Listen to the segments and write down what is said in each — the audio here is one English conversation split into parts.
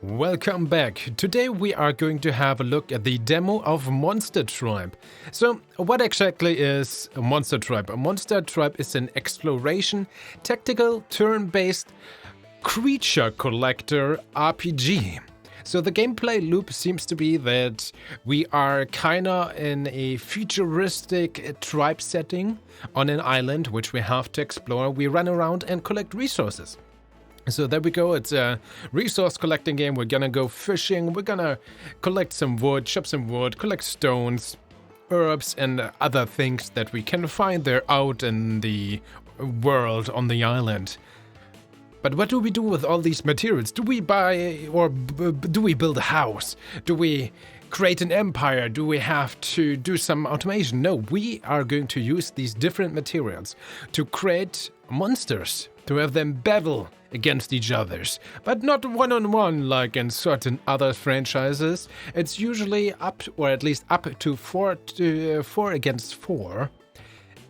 Welcome back. Today we are going to have a look at the demo of Monster Tribe. So, what exactly is a Monster Tribe? A Monster Tribe is an exploration, tactical, turn-based creature collector RPG. So the gameplay loop seems to be that we are kinda in a futuristic tribe setting on an island which we have to explore. We run around and collect resources. So there we go, it's a resource collecting game. We're gonna go fishing, we're gonna collect some wood, chop some wood, collect stones, herbs and other things that we can find there out in the world on the island. But what do we do with all these materials? Do we buy or do we build a house? Do we create an empire? Do we have to do some automation? No, we are going to use these different materials to create monsters, to have them battle against each others, but not one-on-one like in certain other franchises. It's usually up, or at least up to 4 against 4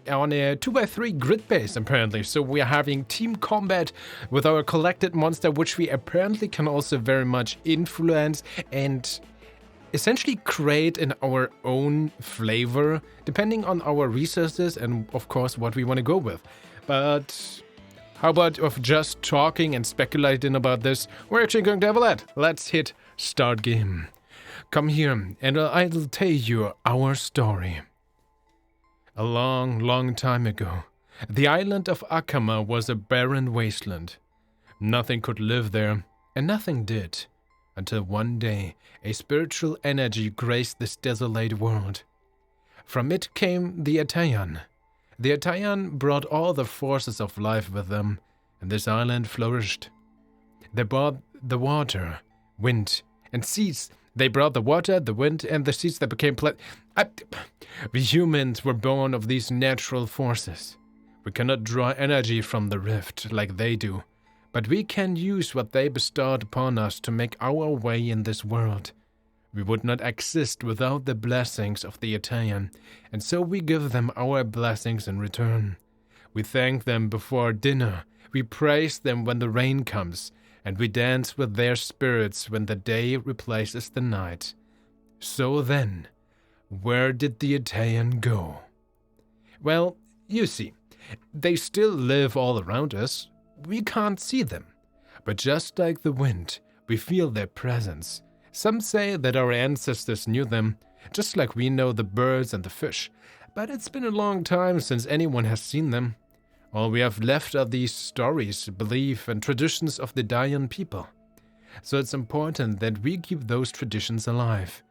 on a 2x3 grid base apparently. So we are having team combat with our collected monster, which we apparently can also very much influence and essentially create in our own flavor, depending on our resources and of course what we want to go with. But how about of just talking and speculating about this? We're actually going to have a lot. Let's hit start game. Come here and I'll tell you our story. A long, long time ago, the island of Akama was a barren wasteland. Nothing could live there, and nothing did, until one day a spiritual energy graced this desolate world. From it came the Atayan. The Atayan brought all the forces of life with them, and this island flourished. They brought the water, wind, and seeds. They brought the water, the wind, and the seeds that became We humans were born of these natural forces. We cannot draw energy from the rift like they do, but we can use what they bestowed upon us to make our way in this world. We would not exist without the blessings of the Atayan, and so we give them our blessings in return. We thank them before dinner, we praise them when the rain comes, and we dance with their spirits when the day replaces the night. So then, where did the Atayan go? Well, you see, they still live all around us. We can't see them, but just like the wind, we feel their presence. Some say that our ancestors knew them, just like we know the birds and the fish, but it's been a long time since anyone has seen them. All we have left are these stories, belief, and traditions of the Dayan people. So it's important that we keep those traditions alive,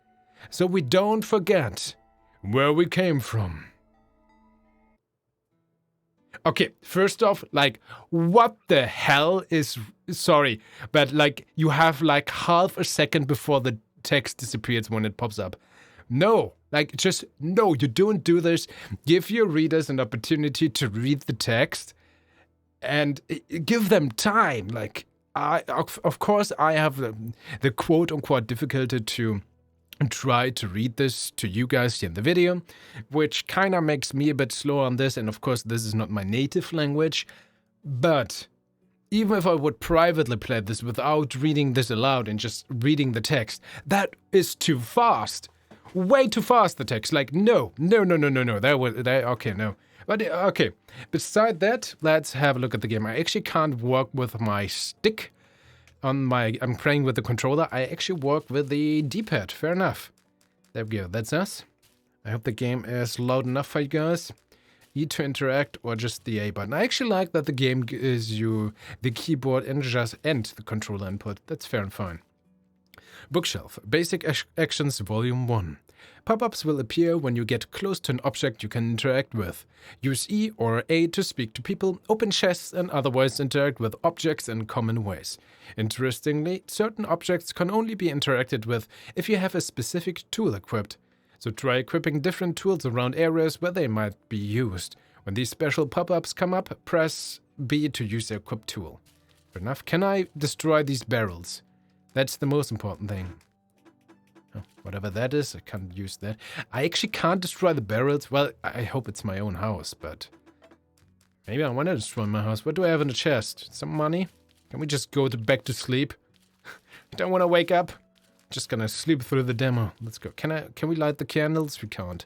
so we don't forget where we came from. Okay, first off, like, what the hell is... Sorry, but, like, you have, like, half a second before the text disappears when it pops up. No, like, just, no, you don't do this. Give your readers an opportunity to read the text and give them time. Like, of course, I have the quote-unquote difficulty to try to read this to you guys in the video, which kind of makes me a bit slow on this, and of course this is not my native language, but even if I would privately play this without reading this aloud and just reading the text, that is too fast. Way too fast, the text. Like, no. Okay, no. But, okay. Beside that, let's have a look at the game. I actually can't work with my stick. I'm playing with the controller. I actually work with the D-pad. Fair enough. There we go. That's us. I hope the game is loud enough for you guys. E to interact or just the A button. I actually like that the game gives you the keyboard and the controller input. That's fair and fine. Bookshelf. Basic Actions Volume 1. Pop-ups will appear when you get close to an object you can interact with. Use E or A to speak to people, open chests, and otherwise interact with objects in common ways. Interestingly, certain objects can only be interacted with if you have a specific tool equipped. So try equipping different tools around areas where they might be used. When these special pop-ups come up, press B to use the equipped tool. Fair enough. Can I destroy these barrels? That's the most important thing. Whatever that is, I can't use that. I actually can't destroy the barrels. Well, I hope it's my own house, but maybe I want to destroy my house. What do I have in the chest? Some money? Can we just go back to sleep? Don't want to wake up. Just gonna sleep through the demo. Let's go. Can we light the candles? We can't.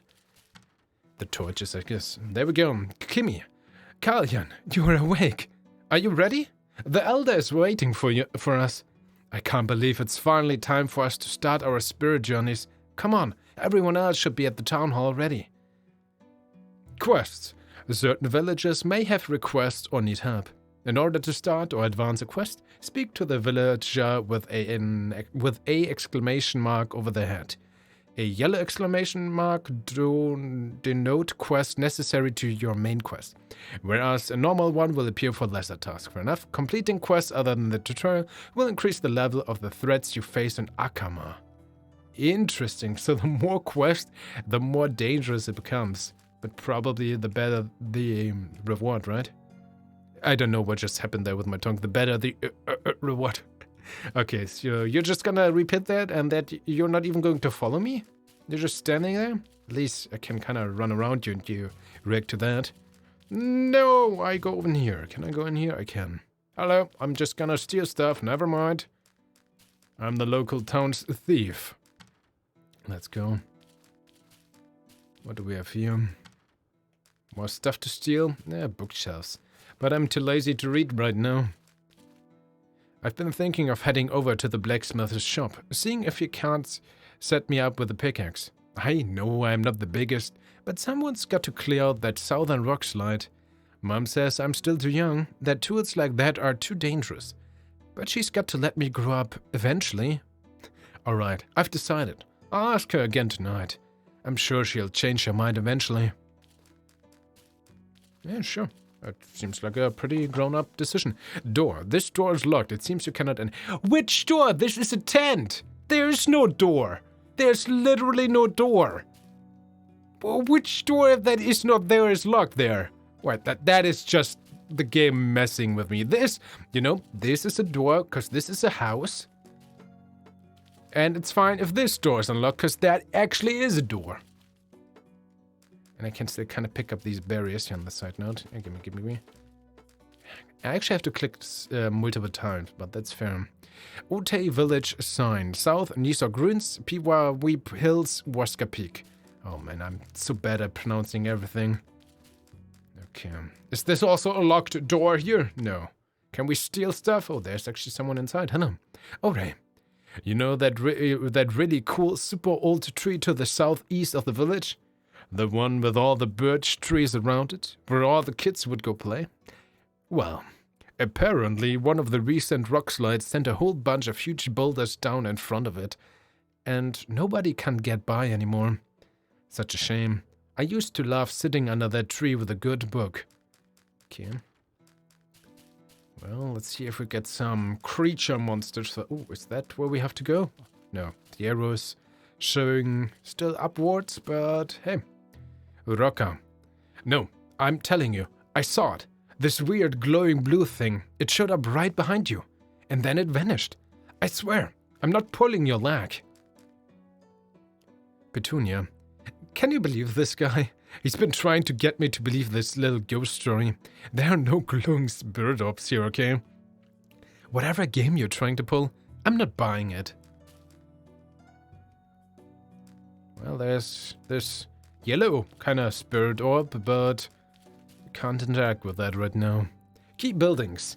The torches, I guess. There we go. Kimi, Kalyan, you are awake. Are you ready? The Elder is waiting for us. I can't believe it's finally time for us to start our spirit journeys. Come on, everyone else should be at the town hall already. Quests. Certain villagers may have requests or need help. In order to start or advance a quest, speak to the villager with a exclamation mark over their head. A yellow exclamation mark denote quest necessary to your main quest, whereas a normal one will appear for lesser tasks. Fair enough. Completing quests other than the tutorial will increase the level of the threats you face in Akama. Interesting. So the more quests, the more dangerous it becomes. But probably the better the reward, right? I don't know what just happened there with my tongue. The better the reward. Okay, so you're just gonna repeat that and that you're not even going to follow me? You're just standing there? At least I can kind of run around you and you react to that. No, I go in here. Can I go in here? I can. Hello, I'm just gonna steal stuff. Never mind. I'm the local town's thief. Let's go. What do we have here? More stuff to steal? Yeah, bookshelves. But I'm too lazy to read right now. I've been thinking of heading over to the blacksmith's shop, seeing if you can't set me up with a pickaxe. I know I'm not the biggest, but someone's got to clear out that southern rock slide. Mom says I'm still too young, that tools like that are too dangerous. But she's got to let me grow up eventually. Alright, I've decided. I'll ask her again tonight. I'm sure she'll change her mind eventually. Yeah, sure. That seems like a pretty grown-up decision. Door. This door is locked. It seems you cannot enter. Which door? This is a tent. There's no door. There's literally no door. Which door that is not there is locked there? What? That is just the game messing with me. This, this is a door because this is a house. And it's fine if this door is unlocked because that actually is a door. And I can still kind of pick up these barriers here on the side note. Yeah, give me. I actually have to click multiple times, but that's fair. Otei Village sign. South, Nisor Gruns, Piwa Weep Hills, Waska Peak. Oh man, I'm so bad at pronouncing everything. Okay. Is this also a locked door here? No. Can we steal stuff? Oh, there's actually someone inside. Hello. Alright. You know that really cool, super old tree to the southeast of the village? The one with all the birch trees around it, where all the kids would go play? Well, apparently one of the recent rock slides sent a whole bunch of huge boulders down in front of it, and nobody can get by anymore. Such a shame. I used to love sitting under that tree with a good book. Okay. Well, let's see if we get some creature monsters. Oh, is that where we have to go? No, the arrow's showing still upwards, but hey. Uroka. No, I'm telling you, I saw it. This weird glowing blue thing. It showed up right behind you. And then it vanished. I swear, I'm not pulling your leg. Petunia. Can you believe this guy? He's been trying to get me to believe this little ghost story. There are no glowing spirit orbs here, okay? Whatever game you're trying to pull, I'm not buying it. Well, there's this yellow kind of spirit orb, but we can't interact with that right now. Key buildings.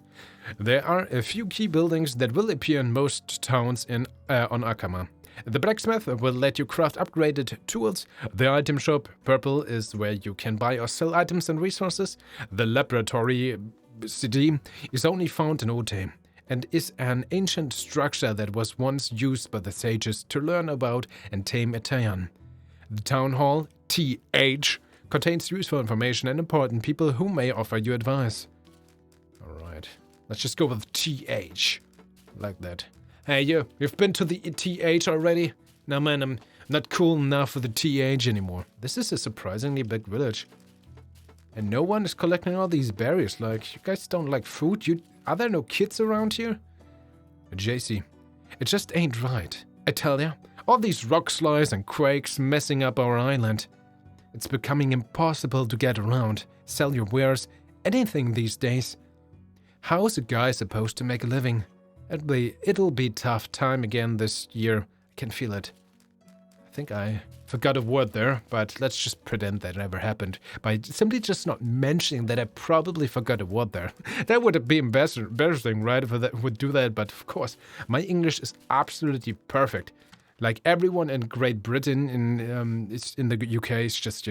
There are a few key buildings that will appear in most towns on Akama. The blacksmith will let you craft upgraded tools. The item shop, purple, is where you can buy or sell items and resources. The laboratory city is only found in Otei and is an ancient structure that was once used by the sages to learn about and tame Etayan. The town hall, TH, contains useful information and important people who may offer you advice. Alright, let's just go with TH. Like that. Hey, you've been to the TH already? No, man, I'm not cool enough for the TH anymore. This is a surprisingly big village. And no one is collecting all these berries. Like, you guys don't like food? Are there no kids around here? JC, it just ain't right. I tell ya, all these rock slides and quakes messing up our island. It's becoming impossible to get around, sell your wares, anything these days. How is a guy supposed to make a living? It'll be tough time again this year. I can feel it. I think I forgot a word there, but let's just pretend that never happened by simply just not mentioning that I probably forgot a word there. That would have been embarrassing, right, if I would do that, but of course, my English is absolutely perfect. Like everyone in Great Britain, in the UK, is just,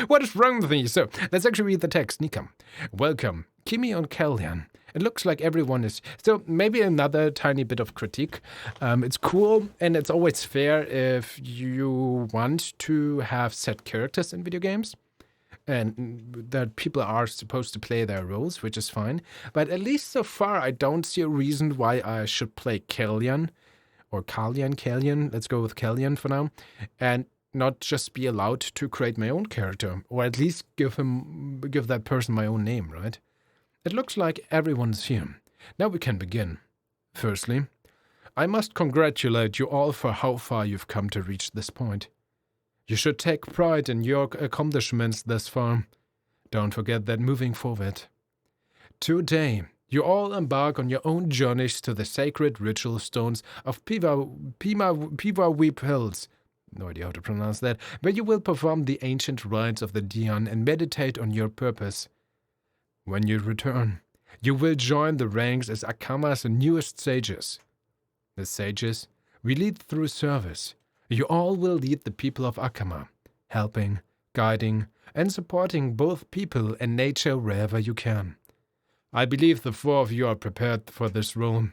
what is wrong with me? So, let's actually read the text. Nikam. Welcome. Kimi and Kalyan. It looks like everyone is... So, maybe another tiny bit of critique. It's cool, and it's always fair if you want to have set characters in video games, and that people are supposed to play their roles, which is fine. But at least so far, I don't see a reason why I should play Kalyan, or Kalyan. Let's go with Kalyan for now. And not just be allowed to create my own character, or at least give that person my own name, right? It looks like everyone's here. Now we can begin. Firstly, I must congratulate you all for how far you've come to reach this point. You should take pride in your accomplishments thus far. Don't forget that moving forward. Today, you all embark on your own journeys to the sacred ritual stones of Piva Weep Hills. No idea how to pronounce that, where you will perform the ancient rites of the Dian and meditate on your purpose. When you return, you will join the ranks as Akama's newest sages. The sages we lead through service. You all will lead the people of Akama, helping, guiding, and supporting both people and nature wherever you can. I believe the four of you are prepared for this role.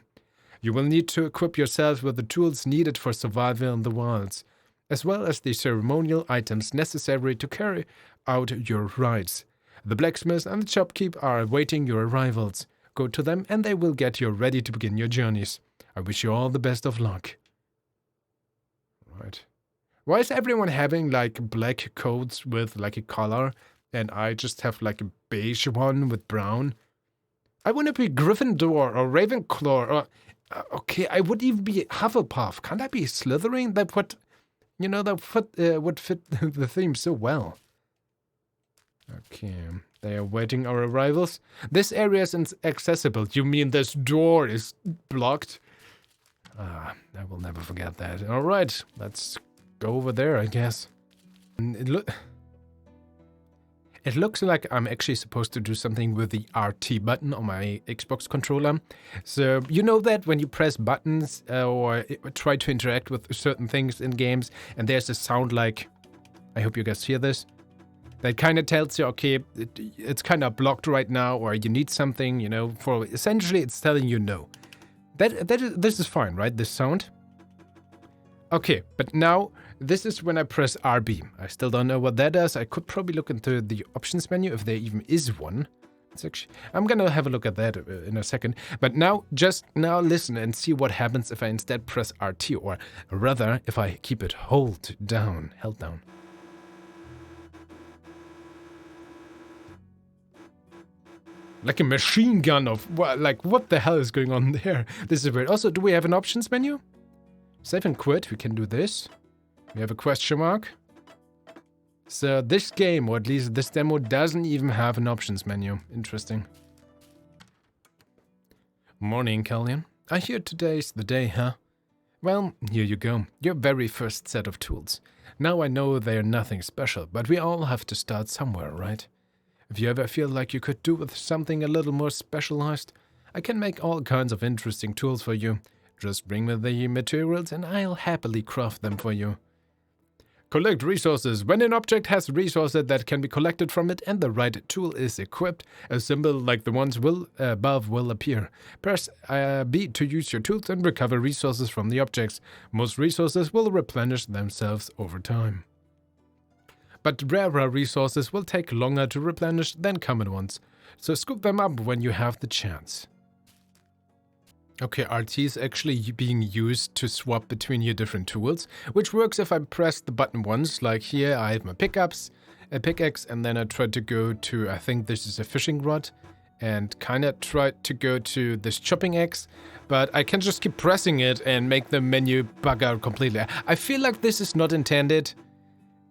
You will need to equip yourselves with the tools needed for survival in the wilds, as well as the ceremonial items necessary to carry out your rites. The blacksmith and the shopkeep are awaiting your arrivals. Go to them and they will get you ready to begin your journeys. I wish you all the best of luck. Right. Why is everyone having like black coats with like a collar and I just have like a beige one with brown? I want to be Gryffindor or Ravenclaw or... okay, I would even be Hufflepuff. Can't I be Slytherin? That would... would fit the theme so well. Okay, they are waiting our arrivals. This area is inaccessible. You mean this door is blocked? I will never forget that. All right, let's go over there, I guess. It looks like I'm actually supposed to do something with the RT button on my Xbox controller. So, you know that when you press buttons or try to interact with certain things in games, and there's a sound like, I hope you guys hear this, that kind of tells you, okay, it's kind of blocked right now, or you need something, for essentially it's telling you no. This is fine, right? This sound? Okay, but now this is when I press RB. I still don't know what that does. I could probably look into the options menu if there even is one. I'm gonna have a look at that in a second. But now, just now listen and see what happens if I instead press RT, or rather, if I keep it held down. Like a machine gun of, what the hell is going on there? This is weird. Also, do we have an options menu? Save and quit, we can do this. We have a question mark. So this game, or at least this demo, doesn't even have an options menu. Interesting. Morning, Kalyan. I hear today's the day, huh? Well, here you go. Your very first set of tools. Now I know they're nothing special, but we all have to start somewhere, right? If you ever feel like you could do with something a little more specialized, I can make all kinds of interesting tools for you. Just bring me the materials and I'll happily craft them for you. Collect resources. When an object has resources that can be collected from it and the right tool is equipped, a symbol like the ones above will appear. Press B to use your tools and recover resources from the objects. Most resources will replenish themselves over time. But rarer resources will take longer to replenish than common ones, so scoop them up when you have the chance. Okay, RT is actually being used to swap between your different tools, which works if I press the button once, like here I have my pickaxe, and then I try to go to, I think this is a fishing rod, and kinda try to go to this chopping axe, but I can just keep pressing it and make the menu bug out completely. I feel like this is not intended.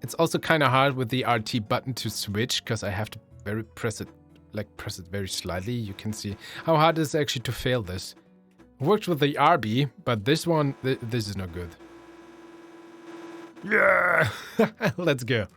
It's also kind of hard with the RT button to switch, because I have to press it like press it very slightly, you can see how hard it is actually to fail this. Worked with the RB, but this one, this is not good. Yeah! Let's go.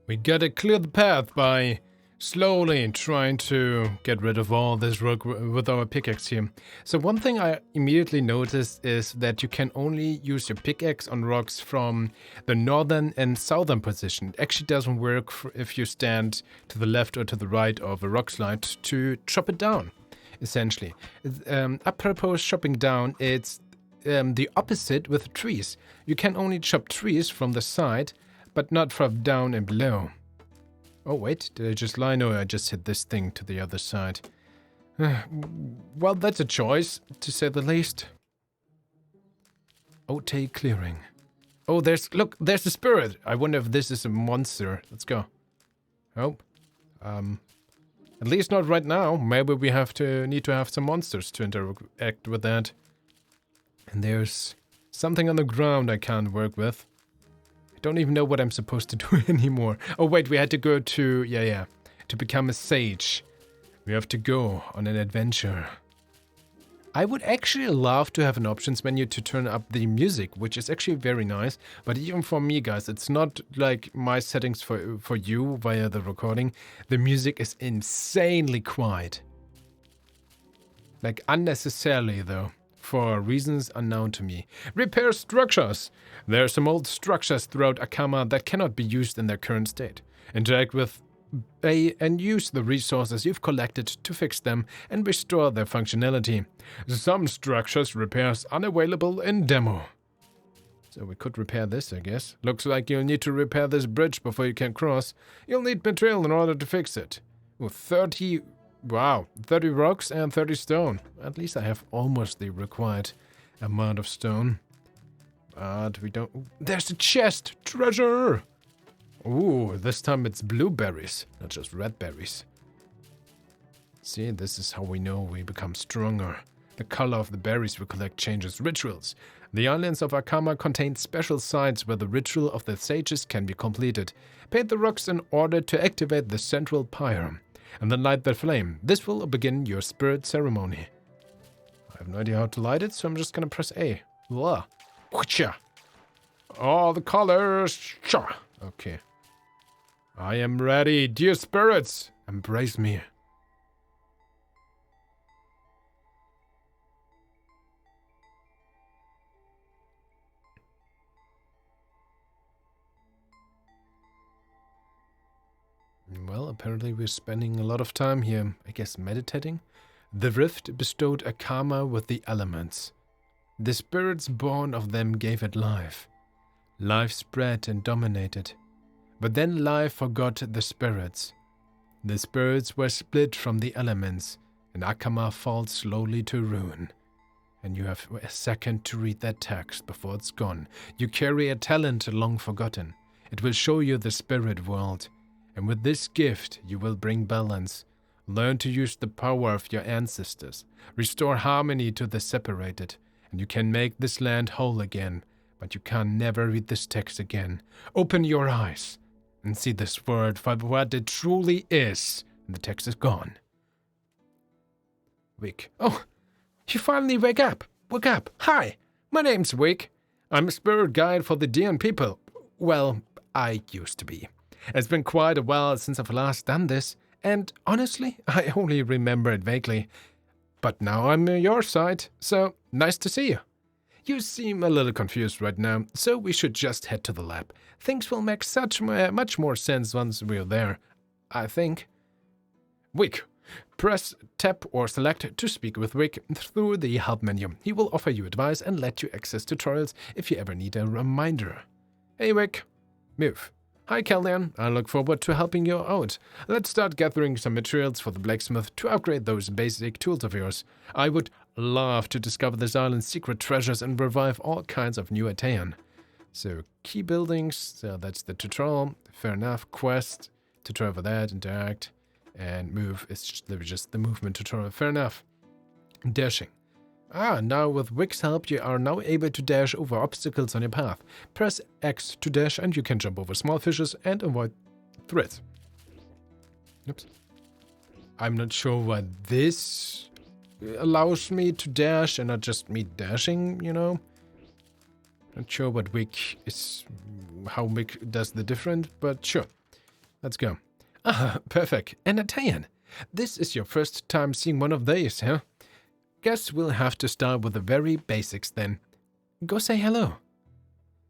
We gotta clear the path by slowly trying to get rid of all this rock with our pickaxe here. So one thing I immediately noticed is that you can only use your pickaxe on rocks from the northern and southern position. It actually doesn't work if you stand to the left or to the right of a rock slide to chop it down, essentially. Apropos chopping down, it's the opposite with trees. You can only chop trees from the side, but not from down and below. Oh wait, did I just lie? No, I just hit this thing to the other side. Well, that's a choice, to say the least. Ote clearing. Oh, look, there's a spirit. I wonder if this is a monster. Let's go. Oh. At least not right now. Maybe we need to have some monsters to interact with that. And there's something on the ground I can't work with. I don't even know what I'm supposed to do anymore. Oh wait, we had to go to, to become a sage. We have to go on an adventure. I would actually love to have an options menu to turn up the music, which is actually very nice. But even for me, guys, it's not like my settings for you via the recording. The music is insanely quiet. Like unnecessarily though. For reasons unknown to me. Repair structures. There are some old structures throughout Akama that cannot be used in their current state. Interact with and use the resources you've collected to fix them and restore their functionality. Some structures repairs unavailable in demo. So we could repair this, I guess. Looks like you'll need to repair this bridge before you can cross. You'll need material in order to fix it. With 30 rocks and 30 stone. At least I have almost the required amount of stone. But we don't... There's a chest! Treasure! Ooh, this time it's blueberries, not just red berries. See, this is how we know we become stronger. The color of the berries we collect changes rituals. The islands of Akama contain special sites where the ritual of the sages can be completed. Paint the rocks in order to activate the central pyre, and then light the flame. This will begin your spirit ceremony. I have no idea how to light it, so I'm just gonna press A. Blah. All the colors. Okay. I am ready, dear spirits. Embrace me. Well, apparently we're spending a lot of time here, I guess meditating. The rift bestowed Akama with the elements. The spirits born of them gave it life. Life spread and dominated. But then life forgot the spirits. The spirits were split from the elements, and Akama falls slowly to ruin. And you have a second to read that text before it's gone. You carry a talent long forgotten. It will show you the spirit world. And with this gift, you will bring balance. Learn to use the power of your ancestors. Restore harmony to the separated. And you can make this land whole again. But you can never read this text again. Open your eyes and see this word for what it truly is. And the text is gone. Wick. Oh, you finally wake up. Wake up. Hi, my name's Wick. I'm a spirit guide for the Dian people. Well, I used to be. It's been quite a while since I've last done this, and honestly, I only remember it vaguely. But now I'm on your side, so nice to see you. You seem a little confused right now, so we should just head to the lab. Things will make much more sense once we're there, I think. Wick. Press tab or select to speak with Wick through the help menu. He will offer you advice and let you access tutorials if you ever need a reminder. Hey Wick. Move. Hi Kaldian, I look forward to helping you out. Let's start gathering some materials for the blacksmith to upgrade those basic tools of yours. I would love to discover this island's secret treasures and revive all kinds of new Atean. So, key buildings, so that's the tutorial, fair enough. Quest, tutorial for that, interact, and move, it's just the movement tutorial, fair enough. Dashing. Now with Wick's help, you are now able to dash over obstacles on your path. Press X to dash and you can jump over small fishes and avoid threats. Oops. I'm not sure why this allows me to dash and not just me dashing, you know? Not sure what Wick is, how Wick does the different, but sure. Let's go. Ah, perfect. An Italian. This is your first time seeing one of these, huh? Guess we'll have to start with the very basics then. Go say hello.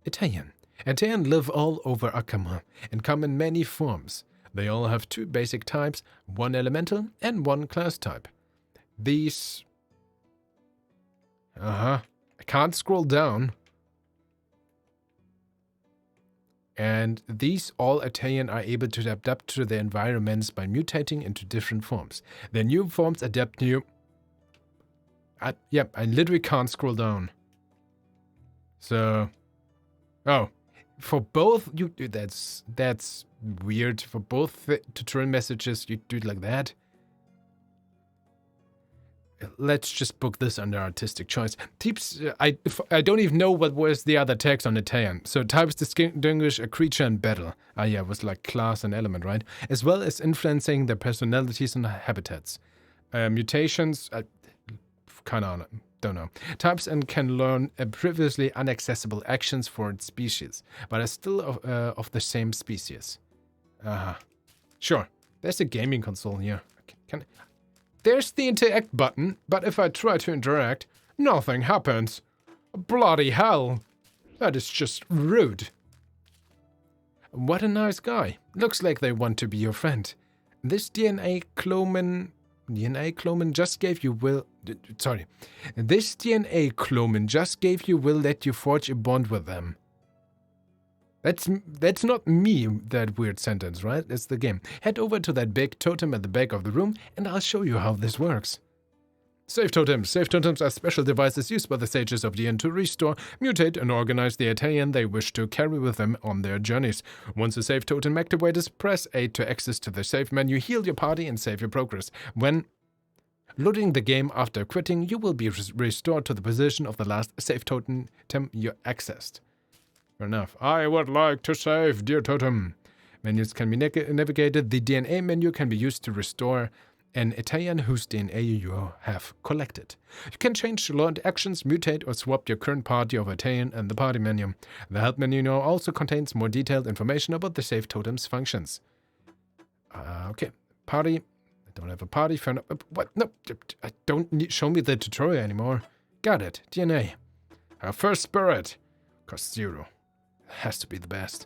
Italian. Italian live all over Akama and come in many forms. They all have 2 basic types, 1 elemental and 1 class type. These... I can't scroll down. And these all Italian are able to adapt to their environments by mutating into different forms. Their new forms adapt new... I literally can't scroll down. So... Oh. For both... That's weird. For both tutorial messages, you do it like that. Let's just book this under artistic choice. Types, I don't even know what was the other text on Italian. So types distinguish a creature in battle. It was like class and element, right? As well as influencing their personalities and habitats. Mutations, don't know. Types and can learn previously inaccessible actions for its species, but are still of the same species. Sure. There's a gaming console here. There's the interact button, but if I try to interact, nothing happens. Bloody hell. That is just rude. What a nice guy. Looks like they want to be your friend. This DNA clone just gave you will... Sorry. This DNA clone just gave you will let you forge a bond with them. That's not me, that weird sentence, right? It's the game. Head over to that big totem at the back of the room, and I'll show you how this works. Save totems. Save totems are special devices used by the sages of the end to restore, mutate, and organize the Italian they wish to carry with them on their journeys. Once a save totem activates, press A to access to the save menu, heal your party, and save your progress. When loading the game after quitting, you will be restored to the position of the last save totem you accessed. Fair enough. I would like to save, dear totem. Menus can be navigated. The DNA menu can be used to restore an Italian whose DNA you have collected. You can change learned actions, mutate, or swap your current party of Italian in the party menu. The help menu now also contains more detailed information about the save totem's functions. Okay. Party. I don't have a party. Fair enough. What? No. I don't need... Show me the tutorial anymore. Got it. DNA. Our first spirit. Cost 0. Has to be the best.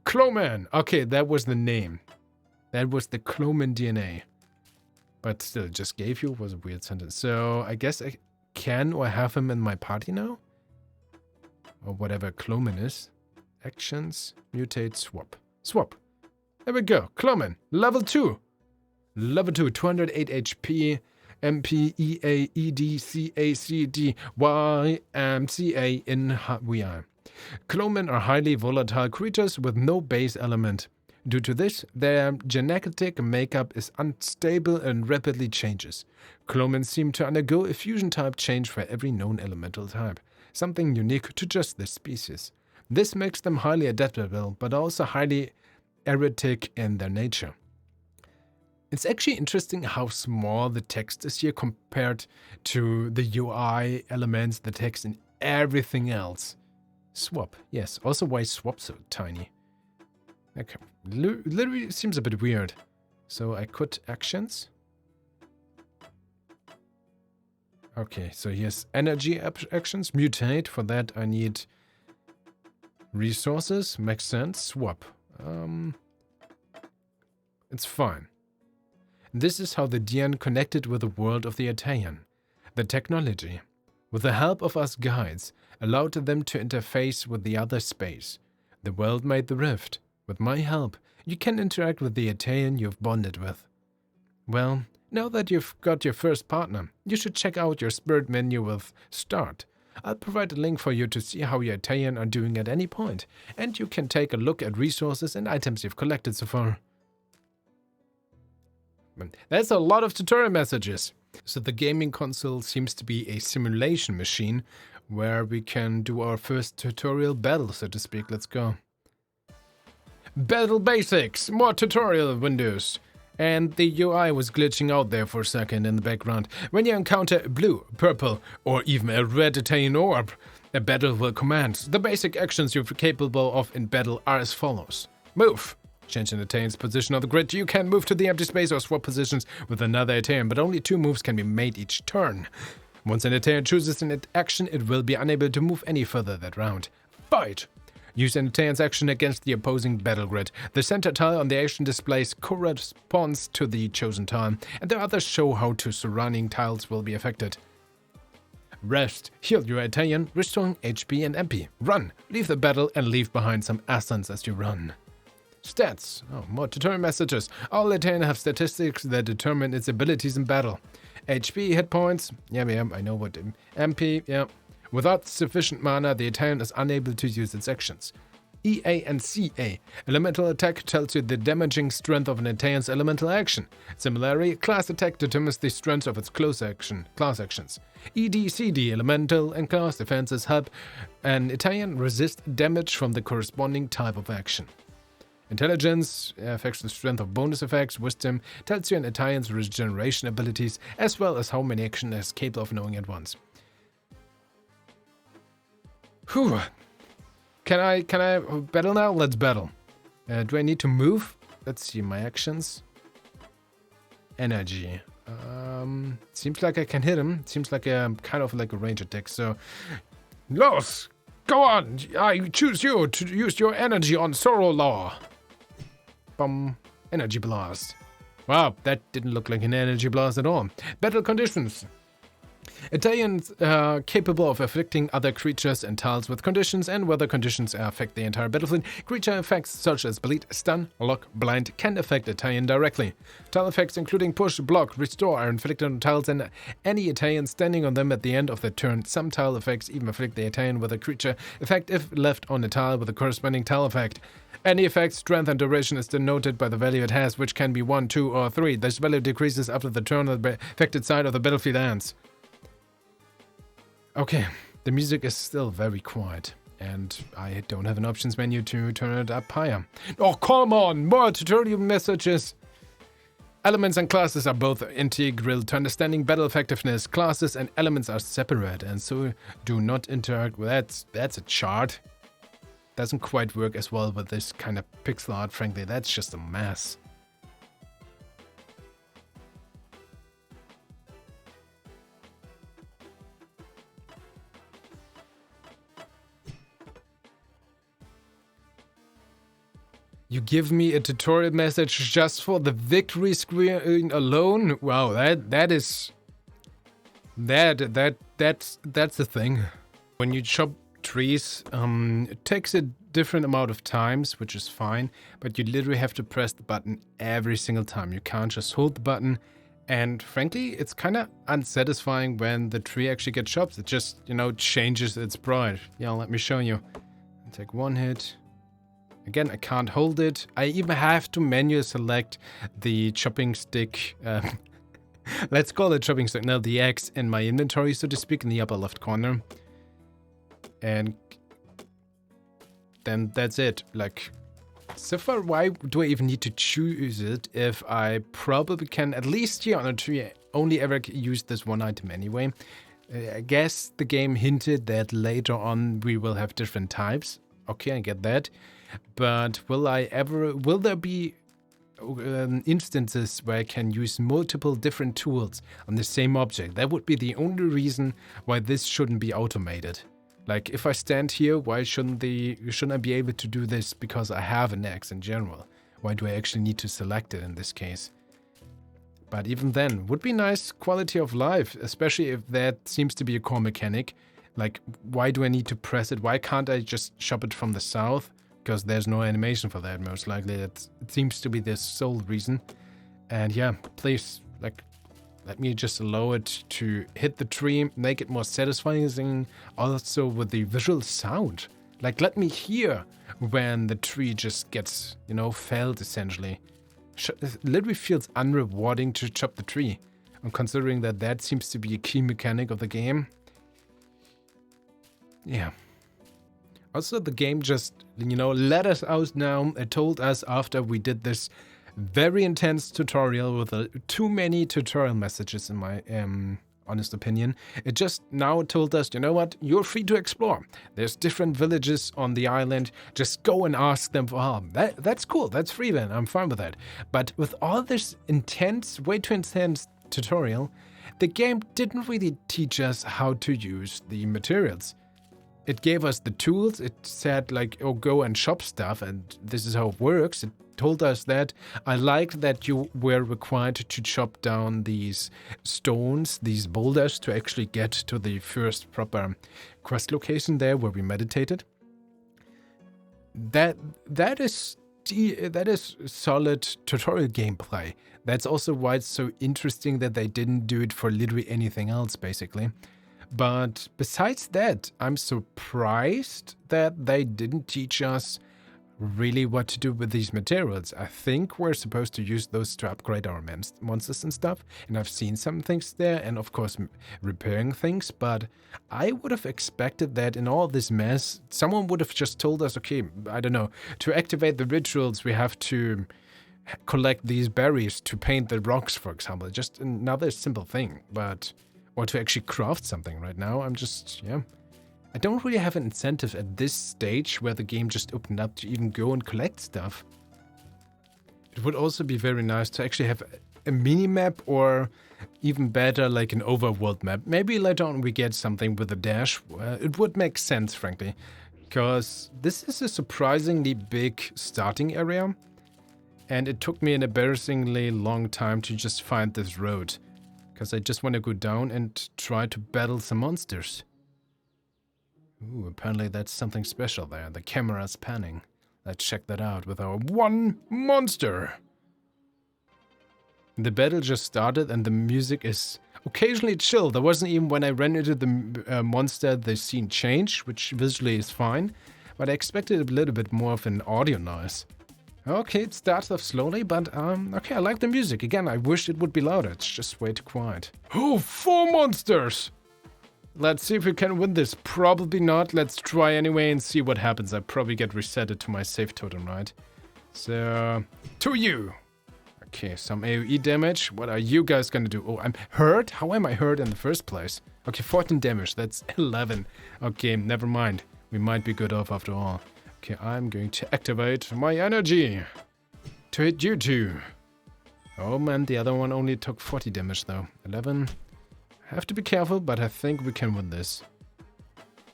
Cloman! Okay, that was the name. That was the Cloman DNA. But still, just gave you was a weird sentence. So, I guess I can or have him in my party now? Or whatever Cloman is. Actions, mutate, swap. Swap. There we go. Cloman. Level 2. Level 2, 208 HP. MP, EA, ED, CA, CD, Y, CA in VI. Clomen are highly volatile creatures with no base element. Due to this, their genetic makeup is unstable and rapidly changes. Clomen seem to undergo a fusion type change for every known elemental type, something unique to just this species. This makes them highly adaptable, but also highly erratic in their nature. It's actually interesting how small the text is here compared to the UI elements, the text, and everything else. Swap, yes. Also, why is swap so tiny? Okay. Literally seems a bit weird. So I quit actions. Okay, so here's energy actions. Mutate. For that I need resources. Makes sense. Swap. It's fine. This is how the DN connected with the world of the Italian. The technology, with the help of us guides, allowed them to interface with the other space. The world made the rift. With my help, you can interact with the Italian you've bonded with. Well, now that you've got your first partner, you should check out your spirit menu with Start. I'll provide a link for you to see how your Italian are doing at any point, and you can take a look at resources and items you've collected so far. That's a lot of tutorial messages. So the gaming console seems to be a simulation machine where we can do our first tutorial battle, so to speak. Let's go. Battle basics, more tutorial windows. And the UI was glitching out there for a second in the background. When you encounter a blue, purple, or even a red Italian orb, a battle will commence. The basic actions you're capable of in battle are as follows. Move. Change an Italian's position on the grid. You can move to the empty space or swap positions with another Italian, but only 2 moves can be made each turn. Once an Italian chooses an action, it will be unable to move any further that round. Fight! Use an Italian's action against the opposing battle grid. The center tile on the action displays corresponds to the chosen tile, and the others show how two surrounding tiles will be affected. Rest. Heal your Italian, restoring HP and MP. Run. Leave the battle and leave behind some essence as you run. Stats. Oh, more tutorial messages. All Italian have statistics that determine its abilities in battle. HP, hit points. Yeah, I know what. MP, yeah. Without sufficient mana, the Italian is unable to use its actions. EA and CA. Elemental attack tells you the damaging strength of an Italian's elemental action. Similarly, class attack determines the strength of its class actions. ED/CD. Elemental and class defenses help an Italian resist damage from the corresponding type of action. Intelligence affects the strength of bonus effects. Wisdom tells you an Italian's regeneration abilities, as well as how many actions it is capable of knowing at once. Whew. Can I battle now? Let's battle. Do I need to move? Let's see my actions. Energy. Seems like I can hit him. Seems like a kind of like a range attack. So, Los, go on. I choose you to use your energy on Sorrow Law. Bum. Energy blast. Wow, that didn't look like an energy blast at all. Battle conditions. Italians are capable of afflicting other creatures and tiles with conditions, and weather conditions affect the entire battlefield. Creature effects such as bleed, stun, lock, blind can affect Italian directly. Tile effects including push, block, restore are inflicted on tiles and any Italian standing on them at the end of the turn. Some tile effects even afflict the Italian with a creature effect if left on a tile with a corresponding tile effect. Any effect's strength and duration is denoted by the value it has, which can be 1, 2, or 3. This value decreases after the turn of the affected side of the battlefield ends. Okay, the music is still very quiet, and I don't have an options menu to turn it up higher. Oh, come on! More tutorial messages! Elements and classes are both integral to understanding battle effectiveness. Classes and elements are separate, and so do not interact with that's a chart. Doesn't quite work as well with this kind of pixel art, frankly. That's just a mess. You give me a tutorial message just for the victory screen alone? Wow, that's the thing. When you chop trees, it takes a different amount of times, which is fine, but you literally have to press the button every single time. You can't just hold the button, and frankly, it's kind of unsatisfying when the tree actually gets chopped. It just, changes its sprite. Yeah, let me show you. Take one hit. Again, I can't hold it. I even have to manually select the chopping stick. Let's call it chopping stick now, the X in my inventory, so to speak, in the upper left corner. And then that's it. Like, so far, why do I even need to choose it if I probably can, at least here on a tree, only ever use this one item anyway? I guess the game hinted that later on we will have different types. Okay, I get that. But will there be instances where I can use multiple different tools on the same object? That would be the only reason why this shouldn't be automated. Like, if I stand here, why shouldn't I be able to do this because I have an axe in general? Why do I actually need to select it in this case? But even then, would be nice quality of life, especially if that seems to be a core mechanic. Like, why do I need to press it? Why can't I just chop it from the south? Because there's no animation for that, most likely. It seems to be the sole reason. And yeah, please, like, let me just allow it to hit the tree, make it more satisfying, also with the visual sound. Like, let me hear when the tree just gets, felled, essentially. It literally feels unrewarding to chop the tree. And considering that seems to be a key mechanic of the game. Yeah. Also, the game just, let us out now. It told us after we did this very intense tutorial with too many tutorial messages in my honest opinion. It just now told us, you know what, you're free to explore. There's different villages on the island. Just go and ask them for help. That's cool. That's free then. I'm fine with that. But with all this intense, way too intense tutorial, the game didn't really teach us how to use the materials. It gave us the tools. It said like, oh, go and shop stuff, and this is how it works. It told us that. I liked that you were required to chop down these stones, these boulders, to actually get to the first proper quest location there where we meditated. That is solid tutorial gameplay. That's also why it's so interesting that they didn't do it for literally anything else, basically. But besides that, I'm surprised that they didn't teach us really what to do with these materials. I think we're supposed to use those to upgrade our monsters and stuff, and I've seen some things there, and of course repairing things, but I would have expected that in all this mess, someone would have just told us, okay, I don't know, to activate the rituals we have to collect these berries to paint the rocks, for example. Just another simple thing, but or to actually craft something right now. I'm just, I don't really have an incentive at this stage where the game just opened up to even go and collect stuff. It would also be very nice to actually have a mini-map, or even better, like an overworld map. Maybe later on we get something with a dash. It would make sense, frankly, because this is a surprisingly big starting area, and it took me an embarrassingly long time to just find this road, because I just want to go down and try to battle some monsters. Ooh, apparently that's something special there. The camera's panning. Let's check that out with our one monster. The battle just started and the music is occasionally chill. There wasn't even, when I ran into the monster, the scene changed, which visually is fine, but I expected a little bit more of an audio noise. Okay, it starts off slowly, but okay, I like the music. Again, I wish it would be louder. It's just way too quiet. Oh, 4 monsters! Let's see if we can win this. Probably not. Let's try anyway and see what happens. I probably get resetted to my save totem, right? So, to you. Okay, some AoE damage. What are you guys gonna do? Oh, I'm hurt? How am I hurt in the first place? Okay, 14 damage. That's 11. Okay, never mind. We might be good off after all. Okay, I'm going to activate my energy to hit you two. Oh man, the other one only took 40 damage though. 11. Have to be careful, but I think we can win this.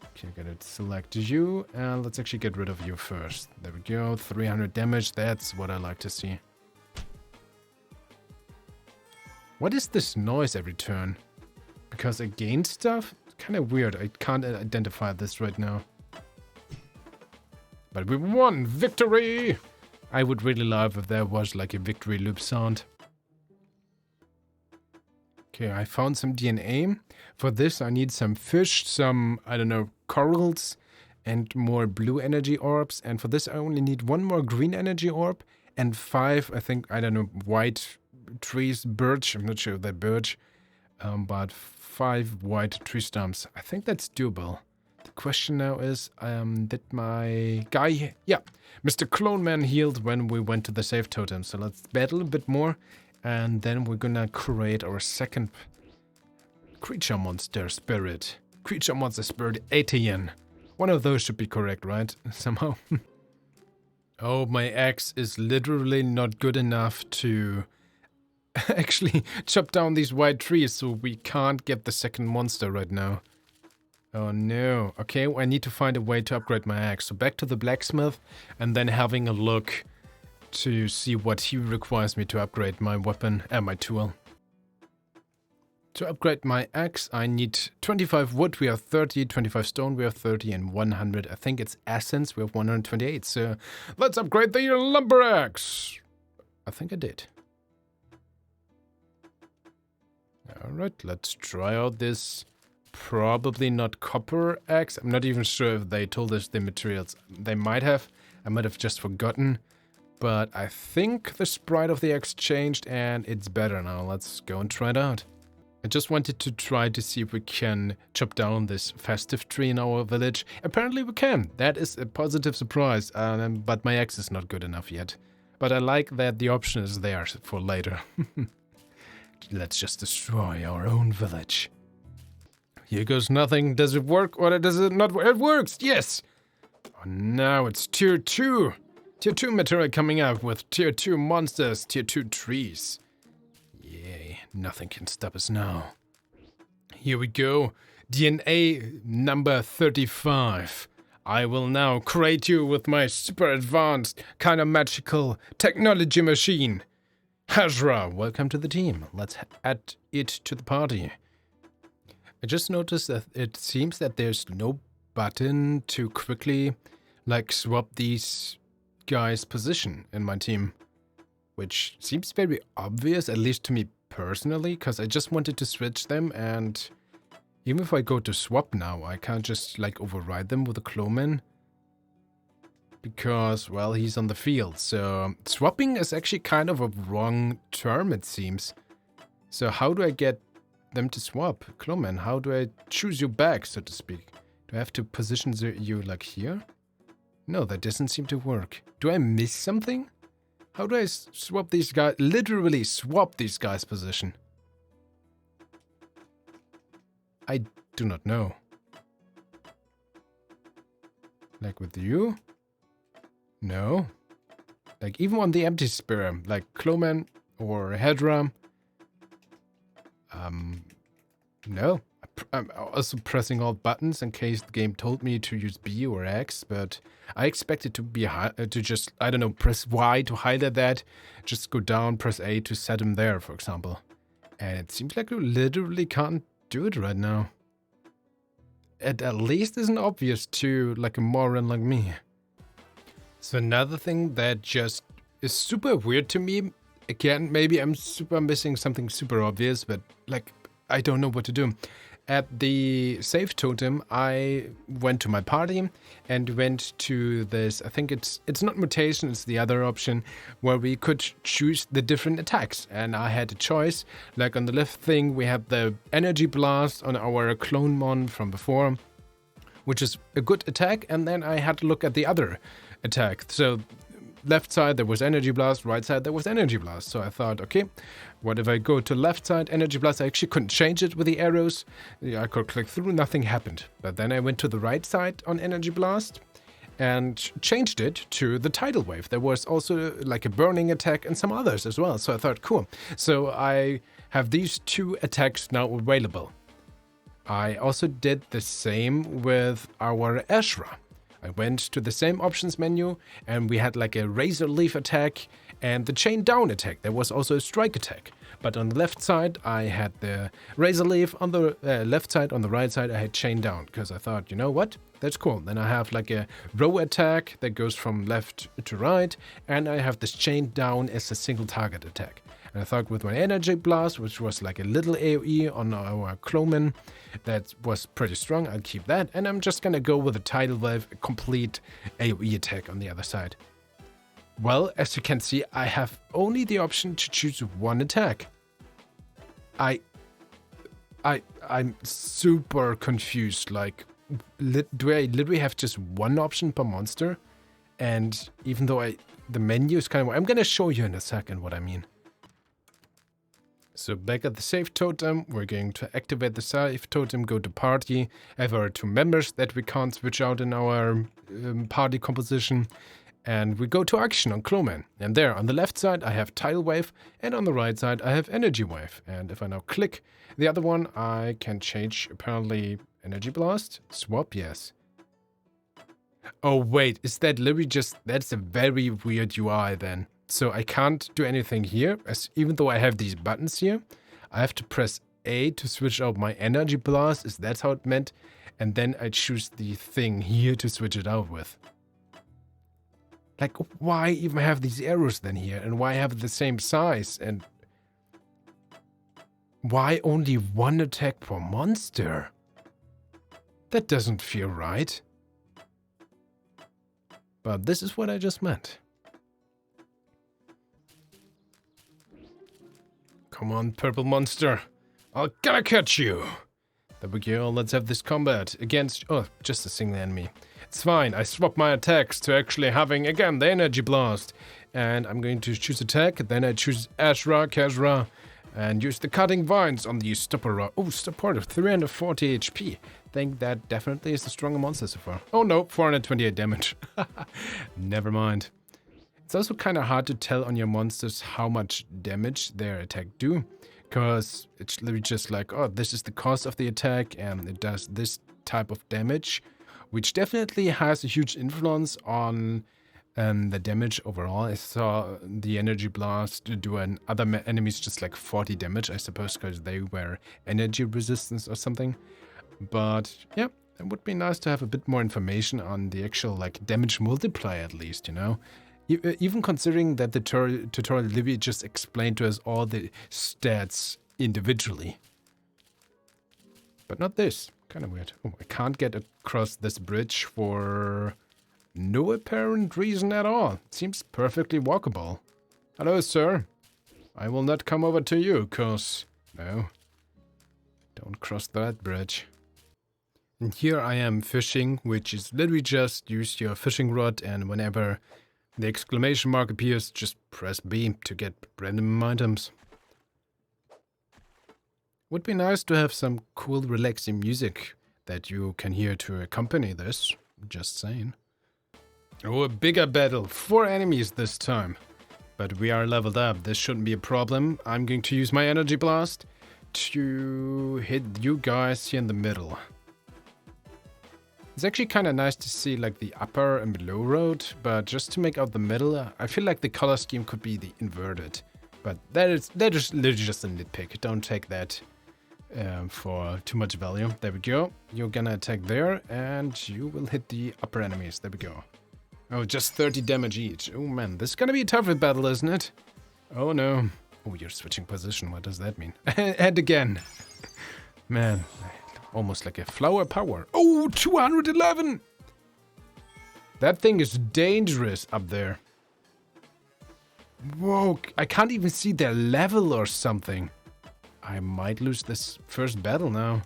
Okay, gotta select you, and let's actually get rid of you first. There we go, 300 damage, that's what I like to see. What is this noise every turn? Because I gained stuff? Kind of weird, I can't identify this right now. But we won! Victory! I would really love if there was like a victory loop sound. Okay, I found some DNA. For this, I need some fish, some, I don't know, corals, and more blue energy orbs. And for this, I only need 1 more green energy orb, and 5, I think, I don't know, white trees, birch. I'm not sure if they're birch, but 5 white tree stumps. I think that's doable. The question now is, did my guy... Yeah, Mr. Clone Man healed when we went to the save totem. So let's battle a bit more. And then we're gonna create our second creature monster spirit. Creature monster spirit 18. One of those should be correct, right? Somehow. Oh, my axe is literally not good enough to actually chop down these white trees, so we can't get the second monster right now. Oh no. Okay, I need to find a way to upgrade my axe. So back to the blacksmith and then having a look to see what he requires me to upgrade my weapon and my tool. To upgrade my axe, I need 25 wood, we have 30, 25 stone, we have 30, and 100, I think it's essence, we have 128. So let's upgrade the lumber axe. I think I did. Alright, let's try out this probably not copper axe. I'm not even sure if they told us the materials. They might have. I might have just forgotten. But I think the sprite of the axe changed and it's better now. Let's go and try it out. I just wanted to try to see if we can chop down this festive tree in our village. Apparently we can. That is a positive surprise. But my axe is not good enough yet. But I like that the option is there for later. Let's just destroy our own village. Here goes nothing. Does it work or does it not work? It works, yes! Oh, now it's tier 2. Tier 2 material coming up with tier 2 monsters, tier 2 trees. Yay, nothing can stop us now. Here we go. DNA number 35. I will now create you with my super advanced, kind of magical technology machine. Hazra, welcome to the team. Let's add it to the party. I just noticed that it seems that there's no button to quickly, like, swap these guys' position in my team. Which seems very obvious, at least to me personally, because I just wanted to switch them, and even if I go to swap now, I can't just, like, override them with a Clowman. Because, well, he's on the field, so swapping is actually kind of a wrong term, it seems. So how do I get them to swap? Clowman, how do I choose you back, so to speak? Do I have to position you, like, here? No, that doesn't seem to work. Do I miss something? How do I swap these guys, literally swap these guys' position? I do not know. Like with you? No. Like even on the empty sphere, like Clowman or Hedra. No. I'm also pressing all buttons in case the game told me to use B or X, but I expected to be to just, I don't know, press Y to highlight that, just go down, press A to set him there, for example. And it seems like you literally can't do it right now. It at least isn't obvious to, like, a moron like me. So another thing that just is super weird to me, again, maybe I'm missing something super obvious, but, like, I don't know what to do. At the save totem, I went to my party and went to this, I think it's not mutation, it's the other option, where we could choose the different attacks. And I had a choice, like on the left thing, we have the energy blast on our clone mon from before, which is a good attack, and then I had to look at the other attack. So left side there was energy blast, right side there was energy blast. So I thought, okay, what if I go to left side energy blast? I actually couldn't change it with the arrows. I could click through, nothing happened. But then I went to the right side on energy blast and changed it to the tidal wave. There was also like a burning attack and some others as well. So I thought, cool. So I have these two attacks now available. I also did the same with our Ashra. I went to the same options menu and we had like a razor leaf attack and the chain down attack. There was also a strike attack. But on the left side, I had the razor leaf. On the left side, on the right side, I had chain down because I thought, you know what? That's cool. Then I have like a row attack that goes from left to right. And I have this chain down as a single target attack. And I thought with my energy blast, which was like a little AoE on our Clowman, that was pretty strong. I'll keep that. And I'm just going to go with a tidal wave, a complete AoE attack on the other side. Well, as you can see, I have only the option to choose one attack. I'm super confused. Like, do I literally have just one option per monster? And even though the menu is kind of... I'm going to show you in a second what I mean. So back at the save totem, we're going to activate the save totem, go to party, have our two members that we can't switch out in our party composition, and we go to action on Clowman. And there, on the left side, I have tidal wave, and on the right side, I have energy wave. And if I now click the other one, I can change, apparently, energy blast, swap, yes. Oh wait, is that literally just, that's a very weird UI then. So I can't do anything here, even though I have these buttons here. I have to press A to switch out my energy blast, is that how it meant? And then I choose the thing here to switch it out with. Like, why even have these arrows then here? And why have the same size? And why only one attack per monster? That doesn't feel right. But this is what I just meant. Come on, purple monster. I'll gonna catch you. There we go. Let's have this combat against... Oh, just a single enemy. It's fine. I swap my attacks to actually having, again, the energy blast. And I'm going to choose attack. Then I choose Ashra, Kazra. And use the cutting vines on the stopper. Oh, support of 340 HP. Think that definitely is the stronger monster so far. Oh no, 428 damage. Never mind. It's also kind of hard to tell on your monsters how much damage their attack do. Because it's literally just like, oh, this is the cost of the attack and it does this type of damage. Which definitely has a huge influence on the damage overall. I saw the energy blast do other enemies just like 40 damage, I suppose, because they were energy resistance or something. But yeah, it would be nice to have a bit more information on the actual like damage multiplier at least, you know. Even considering that the tutorial Libby just explained to us all the stats individually. But not this. Kind of weird. Oh, I can't get across this bridge for no apparent reason at all. It seems perfectly walkable. Hello, sir. I will not come over to you, cause... No. Don't cross that bridge. And here I am fishing, which is literally just use your fishing rod, and whenever the exclamation mark appears, just press B to get random items. Would be nice to have some cool relaxing music that you can hear to accompany this. Just saying. Oh, a bigger battle. 4 enemies this time. But we are leveled up. This shouldn't be a problem. I'm going to use my energy blast to hit you guys here in the middle. It's actually kind of nice to see like the upper and below road, but just to make out the middle, I feel like the color scheme could be the inverted. But that is literally just a nitpick. Don't take that for too much value. There we go. You're gonna attack there, and you will hit the upper enemies. There we go. Oh, just 30 damage each. Oh man, this is gonna be a tougher battle, isn't it? Oh no. Oh, you're switching position. What does that mean? And again. Man, almost like a flower power. Oh, 211! That thing is dangerous up there. Whoa, I can't even see their level or something. I might lose this first battle now.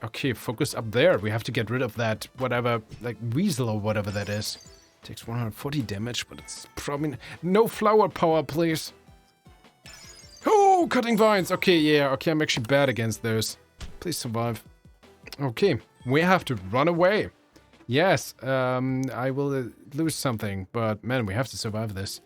Okay, focus up there. We have to get rid of that, whatever, like weasel or whatever that is. Takes 140 damage, but it's probably... No flower power, please. Oh, cutting vines. Okay, yeah, okay, I'm actually bad against those. Please survive. Okay, we have to run away. Yes, I will lose something, but man, we have to survive this.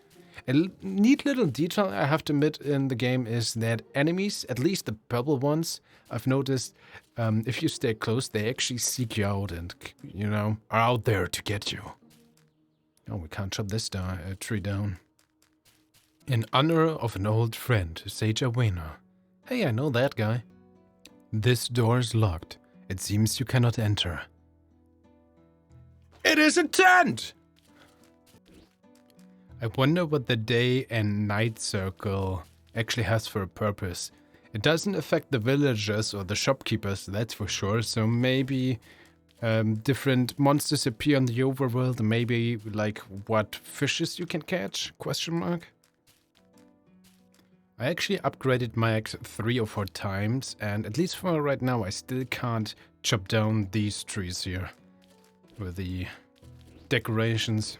A neat little detail I have to admit in the game is that enemies, at least the purple ones, I've noticed, if you stay close, they actually seek you out and, you know, are out there to get you. Oh, we can't chop this tree down. In honor of an old friend, Sage Awena. Hey, I know that guy. This door is locked. It seems you cannot enter. It is a tent! I wonder what the day and night circle actually has for a purpose. It doesn't affect the villagers or the shopkeepers, that's for sure. So maybe different monsters appear in the overworld. Maybe like what fishes you can catch? Question mark. I actually upgraded my axe 3 or 4 times, and at least for right now, I still can't chop down these trees here with the decorations.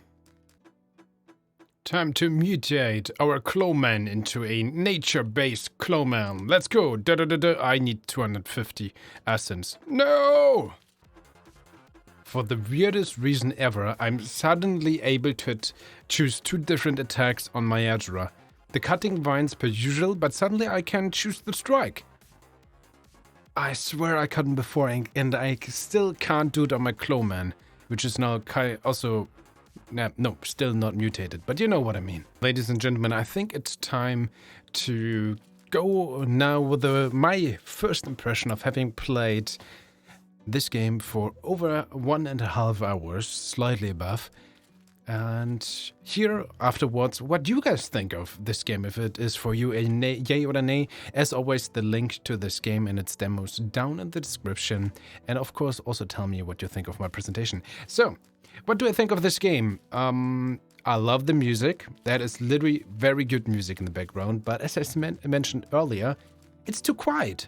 Time to mutate our Clawman into a nature-based Clawman. Let's go. I need 250 essence. No! For the weirdest reason ever, I'm suddenly able to choose 2 different attacks on my Azura. The cutting vines per usual, but suddenly I can choose the strike. I swear I couldn't before, and I still can't do it on my Clawman, which is now also... No, still not mutated, but you know what I mean. Ladies and gentlemen, I think it's time to go now with my first impression of having played this game for over 1.5 hours, slightly above. And here afterwards, what do you guys think of this game? If it is for you a yay or a nay, as always, the link to this game and its demos down in the description. And of course, also tell me what you think of my presentation. So, what do I think of this game? I love the music. That is literally very good music in the background. But as I mentioned earlier, it's too quiet.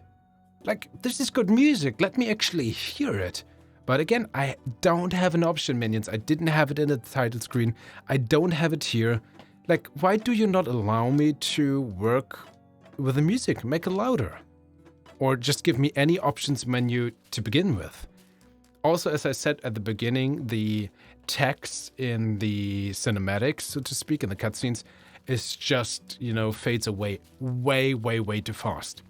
Like, this is good music. Let me actually hear it. But again, I don't have an option, minions. I didn't have it in the title screen. I don't have it here. Like, why do you not allow me to work with the music? Make it louder. Or just give me any options menu to begin with. Also, as I said at the beginning, the text in the cinematics, so to speak, in the cutscenes, is just, fades away way too fast.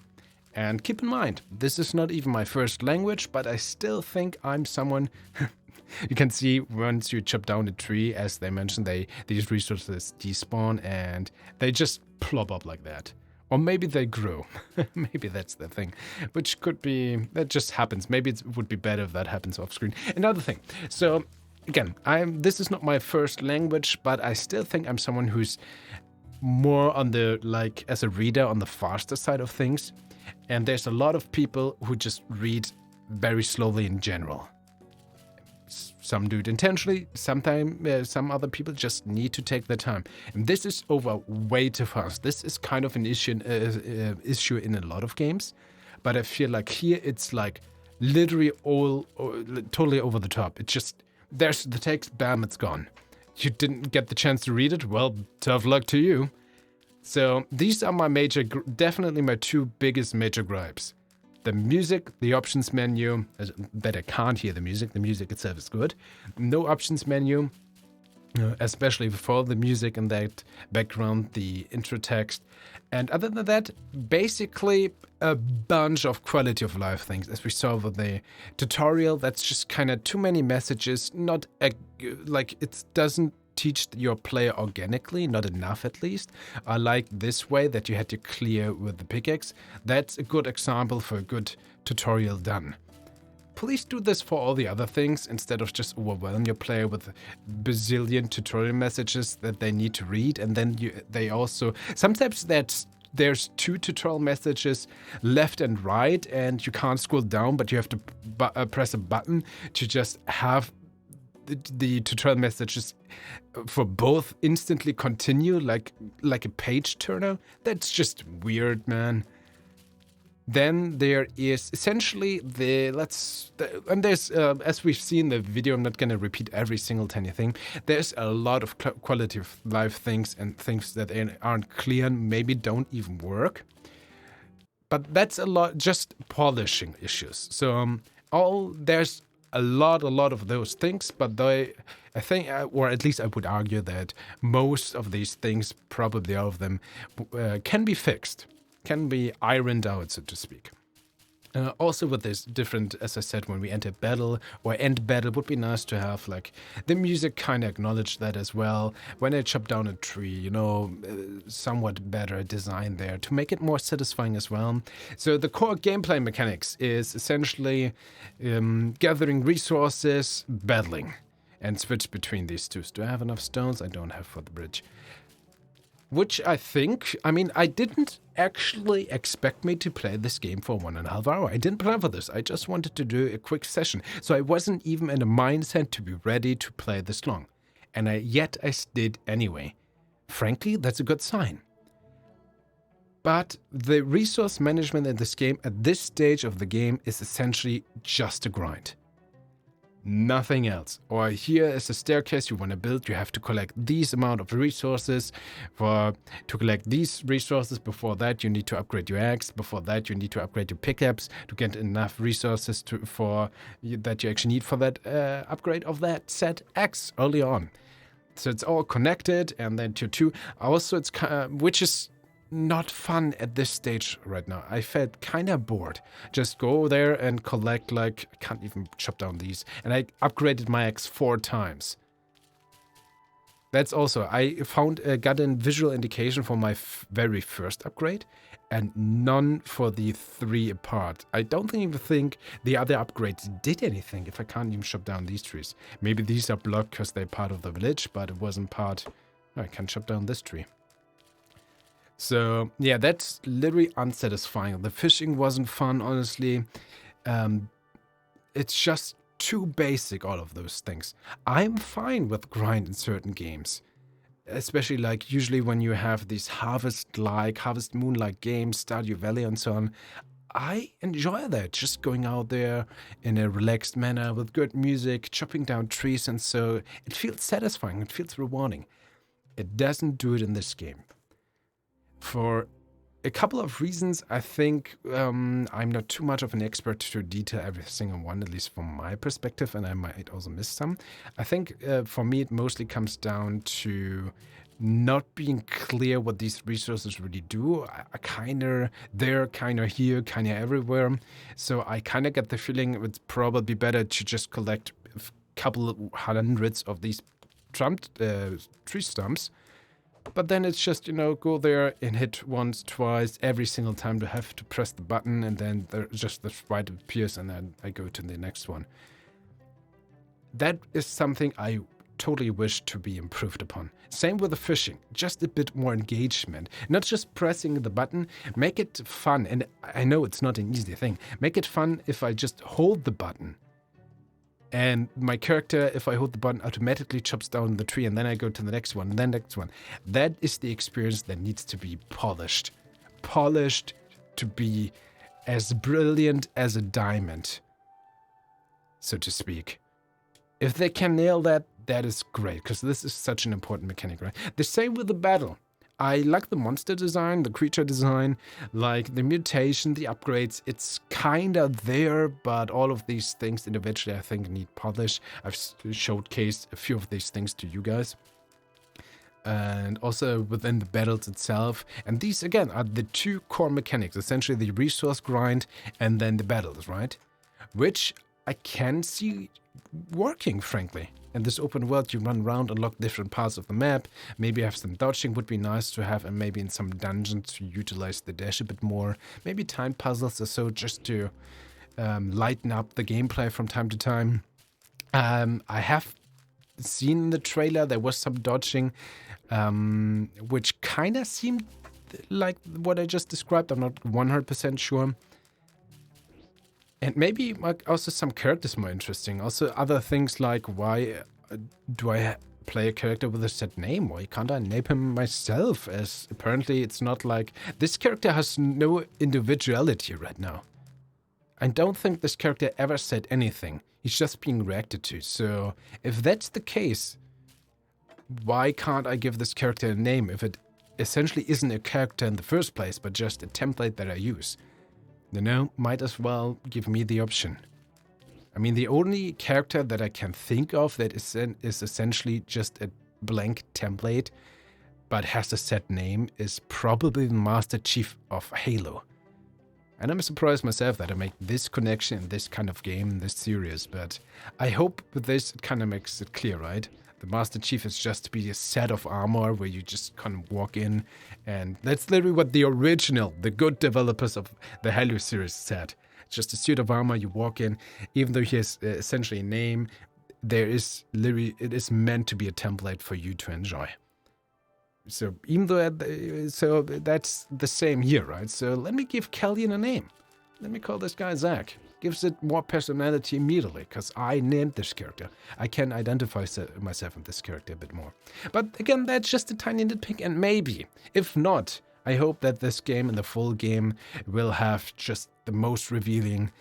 And keep in mind, this is not even my first language, but I still think I'm someone... You can see once you chop down the tree, as they mentioned, these resources despawn and they just plop up like that. Or maybe they grow. Maybe that's the thing. Which could be... That just happens. Maybe it would be better if that happens off screen. Another thing. So, again, this is not my first language, but I still think I'm someone who's more on the, like, as a reader, on the faster side of things. And there's a lot of people who just read very slowly in general. Some do it intentionally, sometimes some other people just need to take their time. And this is over way too fast. This is kind of an issue in a lot of games. But I feel like here it's like literally totally over the top. It's just, there's the text, bam, it's gone. You didn't get the chance to read it? Well, tough luck to you. So these are my definitely my two biggest major gripes. The music, the options menu, that I can't hear the music itself is good. No options menu, especially for the music and that background, the intro text. And other than that, basically a bunch of quality of life things. As we saw with the tutorial, that's just kind of too many messages, not like it doesn't teach your player organically, not enough at least. I like this way that you had to clear with the pickaxe. That's a good example for a good tutorial done. Please do this for all the other things instead of just overwhelm your player with bazillion tutorial messages that they need to read. And then they also, sometimes there's two tutorial messages left and right and you can't scroll down, but you have to press a button to just have the tutorial messages for both instantly continue like a page turner. That's just weird, man. Then there is essentially and there's as we've seen in the video, I'm not gonna repeat every single tiny thing. There's a lot of quality of life things and things that aren't clear and maybe don't even work. But that's a lot just polishing issues. So there's a lot of those things, but I think, or at least I would argue that most of these things, probably all of them, can be fixed, can be ironed out, so to speak. Also with this different, as I said, when we enter battle or end battle, would be nice to have like the music kind of acknowledge that as well. When I chop down a tree, somewhat better design there to make it more satisfying as well. So the core gameplay mechanics is essentially gathering resources, battling, and switch between these two. Do I have enough stones? I don't have for the bridge. Which I didn't actually expect me to play this game for 1.5 hours. I didn't plan for this. I just wanted to do a quick session. So I wasn't even in a mindset to be ready to play this long. And yet I did anyway. Frankly, that's a good sign. But the resource management in this game at this stage of the game is essentially just a grind. Nothing else. Or here is a staircase you want to build. You have to collect these amount of resources. To collect these resources, before that you need to upgrade your axe. Before that you need to upgrade your pickaxe to get enough resources that you actually need for that upgrade of that said axe early on. So it's all connected, and then to also it's which is not fun at this stage right now. I felt kind of bored. Just go there and collect, I can't even chop down these. And I upgraded my axe 4 times. That's also, I got a visual indication for my very first upgrade and none for the 3 apart. I don't even think the other upgrades did anything if I can't even chop down these trees. Maybe these are blocked because they're part of the village, but it wasn't part... I can't chop down this tree. So, yeah, that's literally unsatisfying. The fishing wasn't fun, honestly. It's just too basic, all of those things. I'm fine with grind in certain games. Especially, usually when you have these Harvest Moon-like games, Stardew Valley and so on. I enjoy that, just going out there in a relaxed manner with good music, chopping down trees, and so it feels satisfying, it feels rewarding. It doesn't do it in this game. For a couple of reasons, I think I'm not too much of an expert to detail every single one, at least from my perspective, and I might also miss some. I think for me, it mostly comes down to not being clear what these resources really do. I kind of there, kind of here, kind of everywhere. So I kind of get the feeling it's probably better to just collect a couple of hundreds of these tree stumps. But then it's just, go there and hit once, twice, every single time to have to press the button, and then just the right appears, and then I go to the next one. That is something I totally wish to be improved upon. Same with the fishing, just a bit more engagement. Not just pressing the button, make it fun. And I know it's not an easy thing. Make it fun if I just hold the button. And my character, if I hold the button, automatically chops down the tree, and then I go to the next one, and then next one. That is the experience that needs to be polished. Polished to be as brilliant as a diamond, so to speak. If they can nail that, that is great, because this is such an important mechanic, right? The same with the battle. I like the monster design, the creature design, like the mutation, the upgrades. It's kind of there, but all of these things individually, I think, need polish. I've showcased a few of these things to you guys. And also within the battles itself. And these, again, are the two core mechanics, essentially the resource grind and then the battles, right? Which I can see working, frankly. In this open world, you run around, unlock different parts of the map. Maybe have some dodging would be nice to have, and maybe in some dungeons to utilize the dash a bit more. Maybe time puzzles or so, just to lighten up the gameplay from time to time. I have seen in the trailer there was some dodging, which kind of seemed like what I just described. I'm not 100% sure. And maybe also some characters more interesting. Also other things like, why do I play a character with a set name? Why can't I name him myself? As apparently it's not like... This character has no individuality right now. I don't think this character ever said anything. He's just being reacted to. So if that's the case, why can't I give this character a name if it essentially isn't a character in the first place, but just a template that I use? Might as well give me the option. I mean, the only character that I can think of that is essentially just a blank template, but has a set name, is probably the Master Chief of Halo. And I'm surprised myself that I make this connection in this kind of game, this series, but I hope with this it kind of makes it clear, right? The Master Chief is just to be a set of armor where you just kind of walk in, and that's literally what the original, the good developers of the Halo series said. It's just a suit of armor, you walk in, even though he has essentially a name, it is meant to be a template for you to enjoy. So even though, so that's the same here, right? So let me give Kellyan a name. Let me call this guy Zack. Gives it more personality immediately, because I named this character. I can identify myself in this character a bit more. But again, that's just a tiny nitpick, and maybe, if not, I hope that this game and the full game will have just the most revealing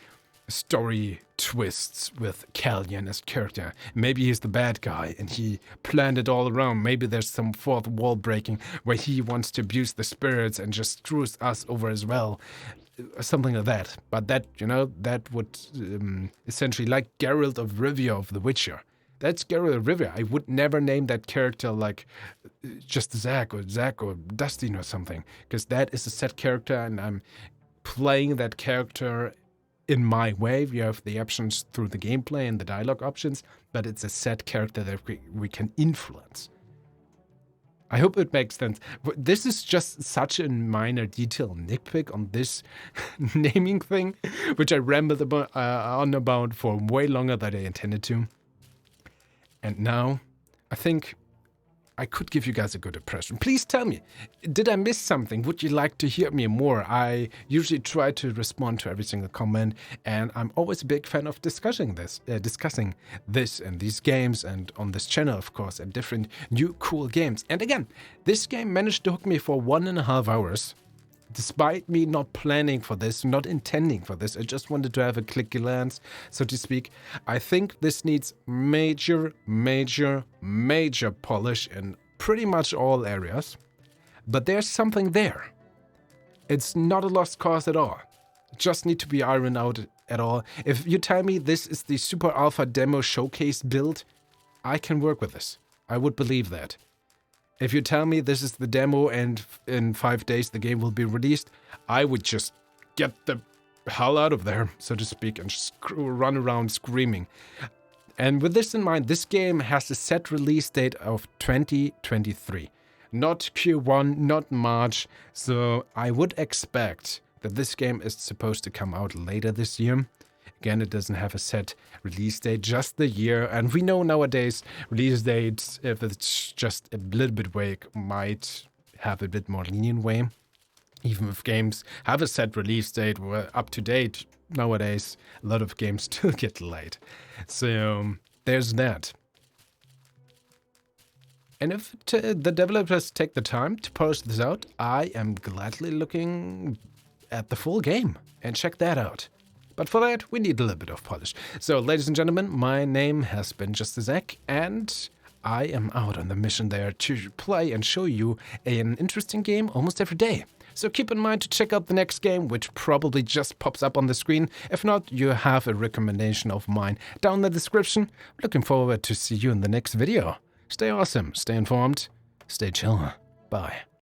story twists with Kellyan as character. Maybe he's the bad guy and he planned it all around. Maybe there's some fourth wall breaking where he wants to abuse the spirits and just screws us over as well. Something like that. But that, that would essentially, like Geralt of Rivia of The Witcher. That's Geralt of Rivia. I would never name that character like JustDaZack or Dustin or something, because that is a set character and I'm playing that character in my way. We have the options through the gameplay and the dialogue options, but it's a set character that we can influence. I hope it makes sense. This is just such a minor detail nitpick on this naming thing, which I rambled on about for way longer than I intended to. And now, I think I could give you guys a good impression. Please tell me, did I miss something? Would you like to hear me more? I usually try to respond to every single comment, and I'm always a big fan of discussing this and these games, and on this channel, of course, and different new cool games. And again, this game managed to hook me for 1.5 hours. Despite me not planning for this, not intending for this, I just wanted to have a quick glance, so to speak. I think this needs major polish in pretty much all areas. But there's something there. It's not a lost cause at all. It just need to be ironed out at all. If you tell me this is the Super Alpha Demo Showcase build, I can work with this. I would believe that. If you tell me this is the demo and in 5 days the game will be released, I would just get the hell out of there, so to speak, and just run around screaming. And with this in mind, this game has a set release date of 2023. Not Q1, not March, so I would expect that this game is supposed to come out later this year. Again, it doesn't have a set release date, just the year. And we know nowadays release dates, if it's just a little bit vague, might have a bit more lenient way. Even if games have a set release date, we're up to date nowadays, a lot of games still get delayed. So there's that. And if the developers take the time to polish this out, I am gladly looking at the full game and check that out. But for that, we need a little bit of polish. So, ladies and gentlemen, my name has been JustDaZack, and I am out on the mission there to play and show you an interesting game almost every day. So keep in mind to check out the next game, which probably just pops up on the screen. If not, you have a recommendation of mine down in the description. Looking forward to see you in the next video. Stay awesome, stay informed, stay chill. Bye.